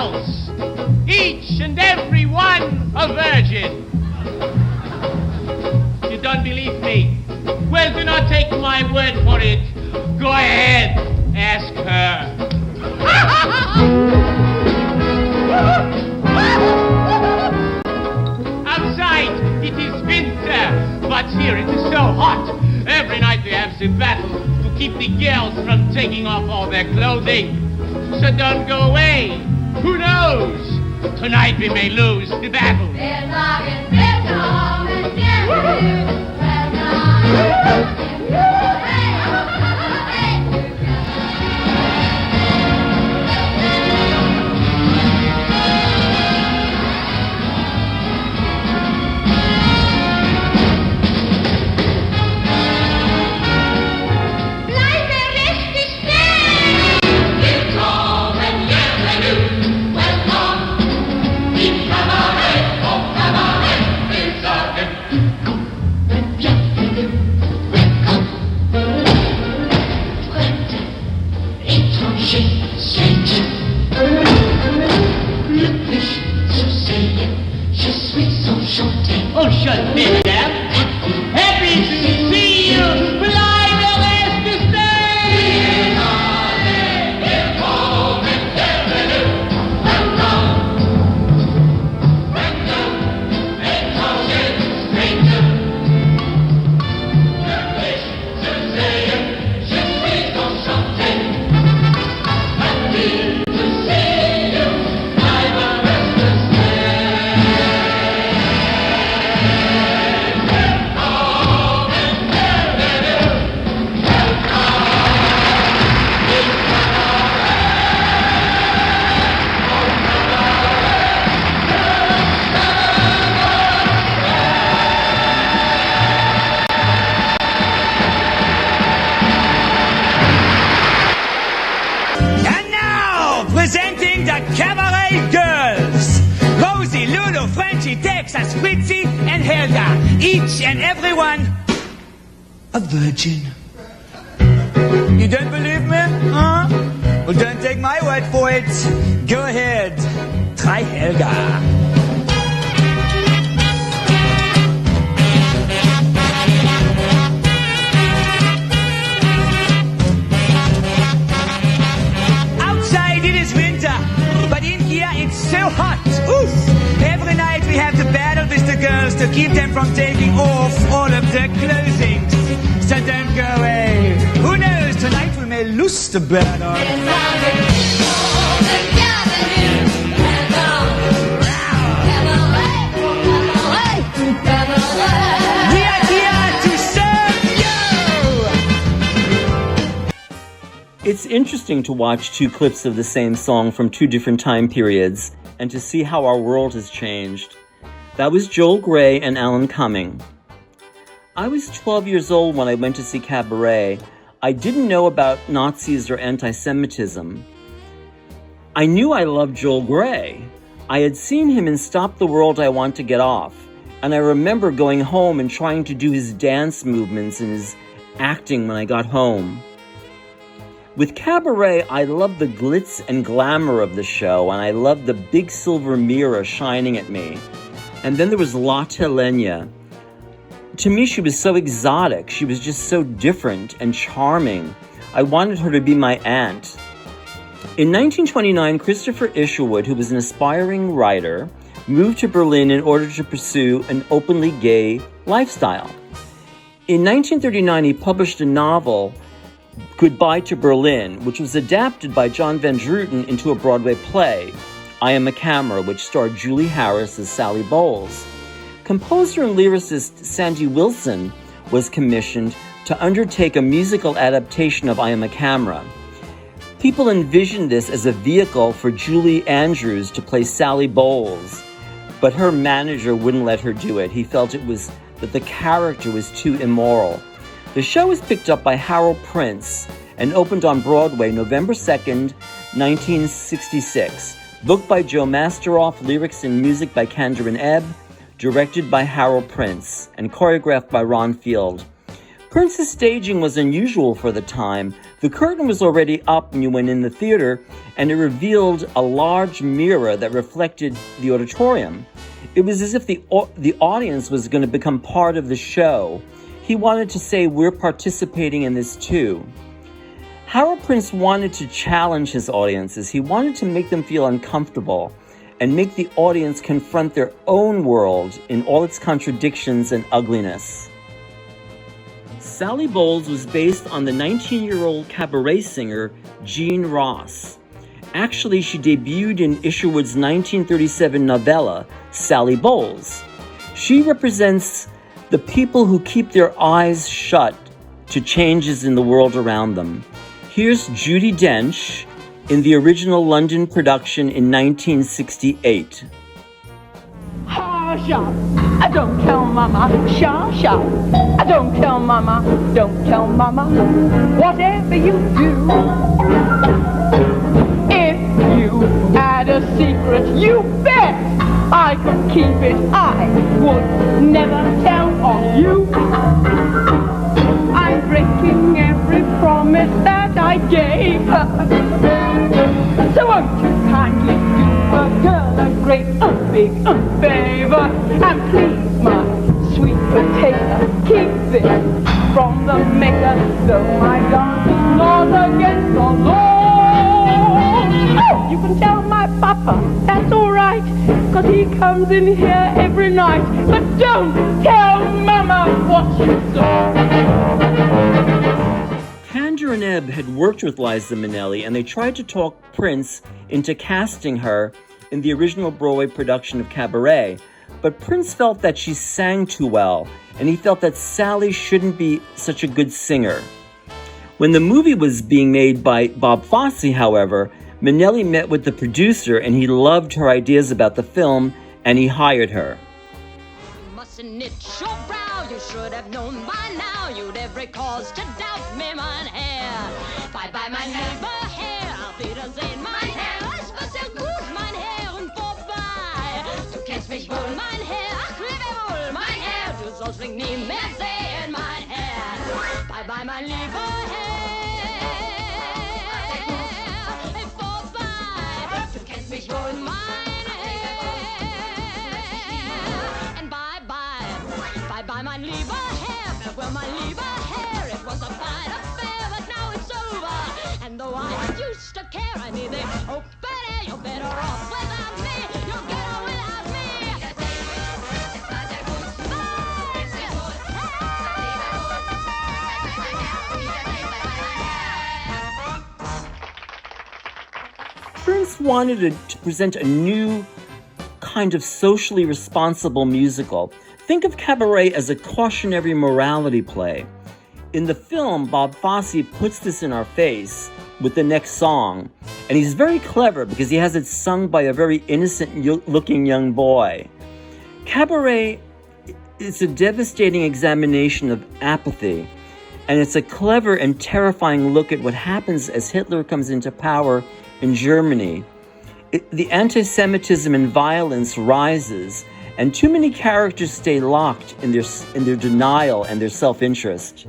girls, each and every one a virgin. You don't believe me? Well, do not take my word for it. Go ahead, ask her. Outside, it is winter, but here it is so hot. Every night we have the battle to keep the girls from taking off all their clothing. So don't go away. Who knows? Tonight we may lose the battle. Oh, shut me down. Happy to see you. Fly the rest to stay. Presenting the Cabaret Girls. Rosie, Lulu, Frenchie, Texas, Fritzy, and Helga. Each and every one a virgin. You don't believe me? Huh? Well, don't take my word for it. Go ahead. Try Helga. It's so hot. Oof. Every night we have to battle with the girls to keep them from taking off all of their clothing. So don't go away. Who knows? Tonight we may lose the battle. We are here to serve you. It's interesting to watch two clips of the same song from two different time periods and to see how our world has changed. That was Joel Grey and Alan Cumming. I was 12 years old when I went to see Cabaret. I didn't know about Nazis or anti-Semitism. I knew I loved Joel Grey. I had seen him in Stop the World, I Want to Get Off, and I remember going home and trying to do his dance movements and his acting when I got home. With Cabaret, I loved the glitz and glamour of the show, and I loved the big silver mirror shining at me. And then there was La Telenia. To me, she was so exotic. She was just so different and charming. I wanted her to be my aunt. In 1929, Christopher Isherwood, who was an aspiring writer, moved to Berlin in order to pursue an openly gay lifestyle. In 1939, he published a novel, Goodbye to Berlin, which was adapted by John Van Druten into a Broadway play, I Am a Camera, which starred Julie Harris as Sally Bowles. Composer and lyricist Sandy Wilson was commissioned to undertake a musical adaptation of I Am a Camera. People envisioned this as a vehicle for Julie Andrews to play Sally Bowles, but her manager wouldn't let her do it. He felt that the character was too immoral. The show was picked up by Harold Prince and opened on Broadway November 2nd, 1966. Booked by Joe Masteroff, lyrics and music by Kandran Ebb, directed by Harold Prince, and choreographed by Ron Field. Prince's staging was unusual for the time. The curtain was already up when you went in the theater, and it revealed a large mirror that reflected the auditorium. It was as if the audience was going to become part of the show. He wanted to say, we're participating in this too. Howard Prince wanted to challenge his audiences. He wanted to make them feel uncomfortable and make the audience confront their own world in all its contradictions and ugliness. Sally Bowles was based on the 19-year-old cabaret singer Jean Ross. Actually, she debuted in Isherwood's 1937 novella, Sally Bowles. She represents the people who keep their eyes shut to changes in the world around them. Here's Judi Dench in the original London production in 1968. Sha, I don't tell mama, sha, sha. I don't tell mama, don't tell mama. Whatever you do, if you had a secret, you bet I could keep it. I would never tell on you. I'm breaking every promise that I gave her. So won't you kindly do a girl a great, big favor, and please, my sweet potato, keep this from the maker, though my darling laws against the law. Oh, you can tell my papa, that's all right, 'cause he comes in here every night. But don't tell mama what you saw. Kander and Ebb had worked with Liza Minnelli, and they tried to talk Prince into casting her in the original Broadway production of Cabaret, but Prince felt that she sang too well, and he felt that Sally shouldn't be such a good singer. When the movie was being made by Bob Fosse, however, Minnelli met with the producer, and he loved her ideas about the film, and he hired her. Mustn't knit your brow, you should have known by now. You'd every cause to doubt me, mein Herr. Bye-bye, mein lieber Herr, auf Wiedersehen, mein Herr. Es war sehr gut, mein Herr, und vorbei. Du kennst mich wohl, mein Herr, ach, lebe wohl, mein Herr. Du sollst mich nie mehr sehen, mein Herr. Bye-bye, mein lieber Herr. Vorbei, du kennst mich wohl, mein Herr. And bye-bye, mein lieber Herr. Farewell, mein lieber Herr. It was a fine affair, but now it's over. And though I used to care, I need it. Oh, better, you're better off without me. You're better without me. Prince wanted to present a new kind of socially responsible musical. Think of Cabaret as a cautionary morality play. In the film, Bob Fosse puts this in our face with the next song, and he's very clever because he has it sung by a very innocent-looking young boy. Cabaret is a devastating examination of apathy, and it's a clever and terrifying look at what happens as Hitler comes into power in Germany. The anti-Semitism and violence rises, and too many characters stay locked in their denial and their self-interest.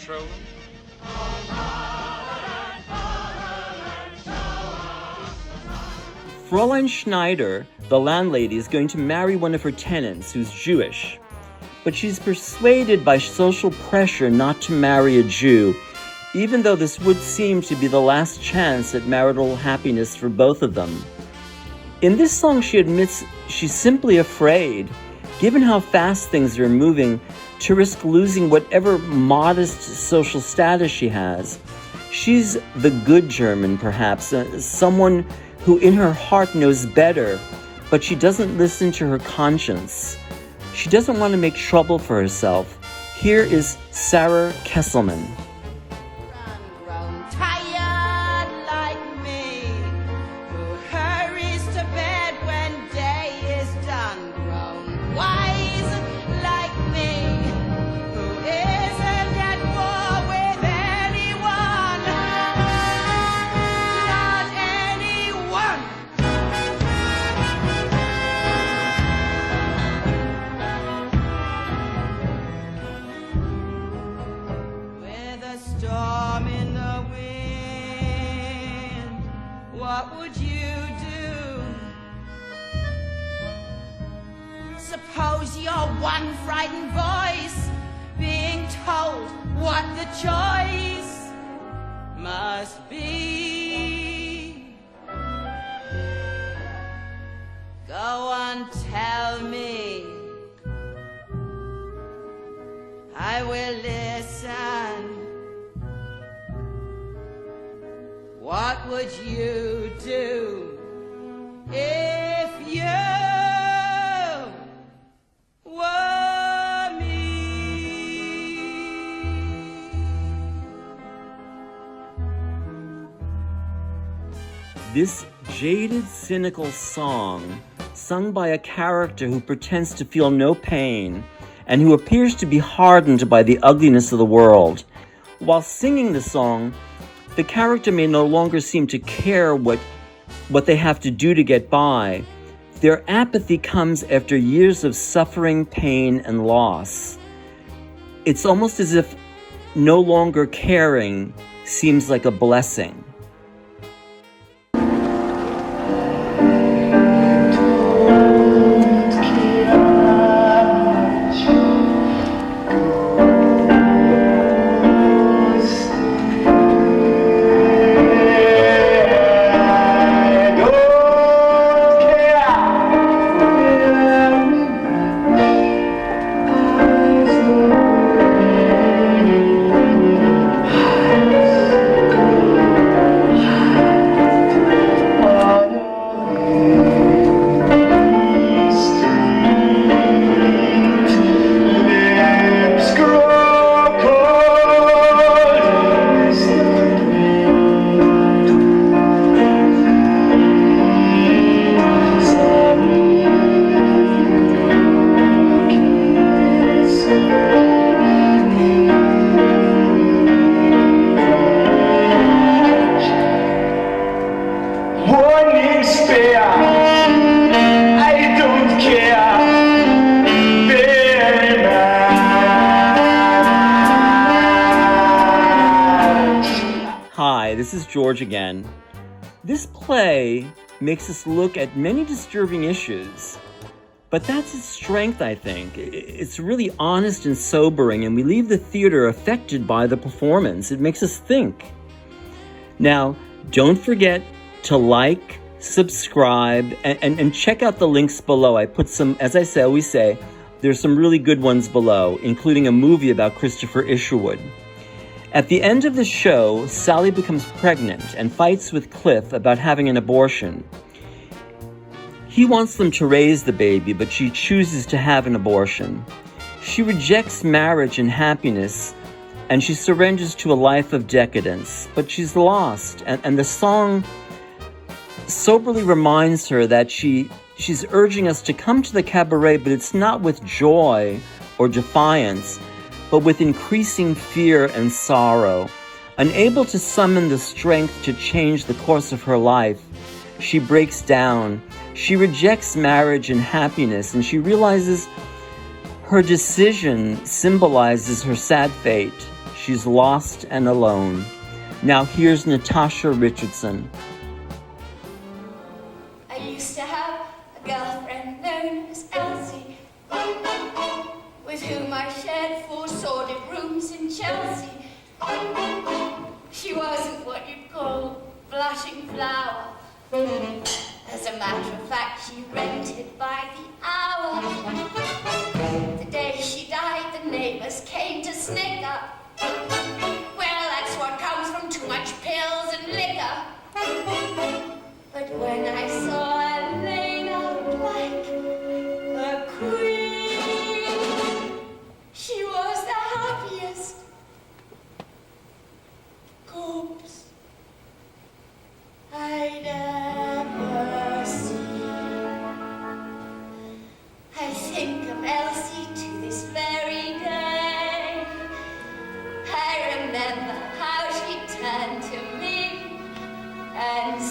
trolling? Fräulein Schneider, the landlady, is going to marry one of her tenants who's Jewish, but she's persuaded by social pressure not to marry a Jew, even though this would seem to be the last chance at marital happiness for both of them. In this song, she admits she's simply afraid, given how fast things are moving, to risk losing whatever modest social status she has. She's the good German, perhaps, someone who in her heart knows better, but she doesn't listen to her conscience. She doesn't want to make trouble for herself. Here is Sarah Kesselman. What would you do? Suppose you're one frightened voice being told what the choice must be. Go on, tell me. I will listen. What would you do if you were me? This jaded, cynical song, sung by a character who pretends to feel no pain and who appears to be hardened by the ugliness of the world. While singing the song, the character may no longer seem to care what they have to do to get by. Their apathy comes after years of suffering, pain, and loss. It's almost as if no longer caring seems like a blessing. Hi, this is George again. This play makes us look at many disturbing issues, but that's its strength, I think. It's really honest and sobering, and we leave the theater affected by the performance. It makes us think. Now, don't forget to like, subscribe, and check out the links below. I put some, as I always say, there's some really good ones below, including a movie about Christopher Isherwood. At the end of the show, Sally becomes pregnant and fights with Cliff about having an abortion. He wants them to raise the baby, but she chooses to have an abortion. She rejects marriage and happiness, and she surrenders to a life of decadence, but she's lost. And the song soberly reminds her that she's urging us to come to the cabaret, but it's not with joy or defiance, but with increasing fear and sorrow. Unable to summon the strength to change the course of her life, she breaks down. She rejects marriage and happiness, and she realizes her decision symbolizes her sad fate. She's lost and alone. Now here's Natasha Richardson. I used to have a girlfriend known as Elsie, with whom I shared 4 sordid rooms in Chelsea. She wasn't what you'd call a blushing flower. As a matter of fact, she rented by the hour. The day she died, the neighbors came to snicker. Well, that's what comes from too much pills and liquor. But when I saw her laid out like a queen, she was the happiest corpse I'd ever seen. I think of Elsie to this very day. I remember how she turned to me and